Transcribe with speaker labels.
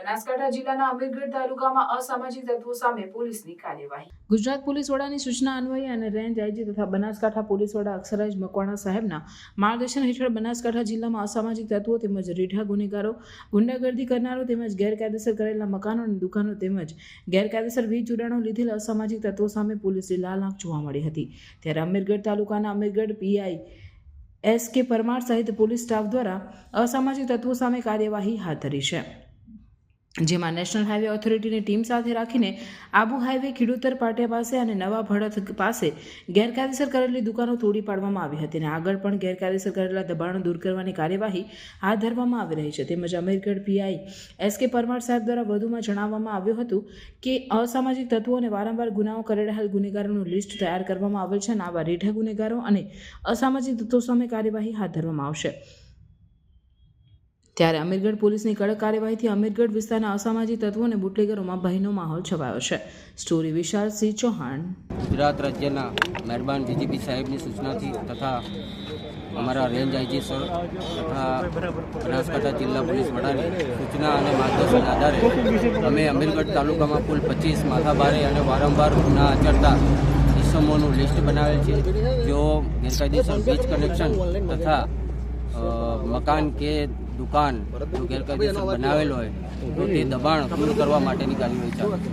Speaker 1: બનાસકાંઠા જિલ્લાના અમીરગઢ તાલુકામાં અસામાજિક તત્વો સામે પોલીસની કાર્યવાહી। ગુજરાત પોલીસ વડાની સૂચના અન્વયે અને રેન્જ આઈજી તથા બનાસકાંઠા પોલીસ વડા અક્ષરાજ મકવાણા સાહેબના માર્ગદર્શન હેઠળ બનાસકાંઠા જિલ્લામાં અસામાજિક તત્વો તેમજ રીઢા ગુનેગારો, ગુંડાગર્દી કરનારો તેમજ ગેરકાયદેસર કરેલા મકાનો અને દુકાનો તેમજ ગેરકાયદેસર વીજ જોડાણો લીધેલ અસામાજિક તત્વો સામે પોલીસની લાલ આંખ જોવા મળી હતી। ત્યારે અમીરગઢ તાલુકાના અમીરગઢ પીઆઈ એસ.કે. પરમાર સહિત પોલીસ સ્ટાફ દ્વારા અસામાજિક તત્વો સામે કાર્યવાહી હાથ ધરી છે, જેમાં નેશનલ હાઈવે ઓથોરિટીની ટીમ સાથે રાખીને આબુ હાઈવે ખેડૂતર પાટિયા પાસે અને નવા ભડત પાસે ગેરકાયદેસર કરેલી દુકાનો તોડી પાડવામાં આવી હતી અને આગળ પણ ગેરકાયદેસર કરેલા દબાણો દૂર કરવાની કાર્યવાહી હાથ ધરવામાં આવી રહી છે। તેમજ અમીરગઢ પીઆઈ એસ.કે. પરમાર સાહેબ દ્વારા વધુમાં જણાવવામાં આવ્યું હતું કે અસામાજિક તત્વો અને વારંવાર ગુનાઓ કરી રહેલ ગુનેગારોનું લિસ્ટ તૈયાર કરવામાં આવેલ છે અને આવા રીઢા ગુનેગારો અને અસામાજિક તત્વો સામે કાર્યવાહી હાથ ધરવામાં આવશે। ત્યારે અમીરગઢ પોલીસની કડક કાર્યવાહીથી અમીરગઢ વિસ્તારના અસામાજિક તત્વો અને બુટલેગરોમાં ભયનો માહોલ છવાયો છે। સ્ટોરી વિશાલ સિંહ ચૌહાણ।
Speaker 2: ગુજરાત રાજ્યના મહેરબાન ડીજીપી સાહેબની સૂચનાથી તથા અમારા રેન્જ આઈજી સર તથા બનાસકાંઠા જિલ્લા પોલીસ વડાની સૂચના અને માર્ગદર્શન આધારે અમે અમીરગઢ તાલુકામાં કુલ 25 માથાભારે અને વારંવાર ગુના આચરતા ઇસમોનું લિસ્ટ બનાવેલ છે। જેઓ ગેરકાયદેસર વીજ કનેક્શન તથા મકાન કે દુકાન જો ગેરકાયદેસર બનાવેલ હોય તો તે દબાણ દૂર કરવા માટેની કાર્યવાહી ચાલુ છે।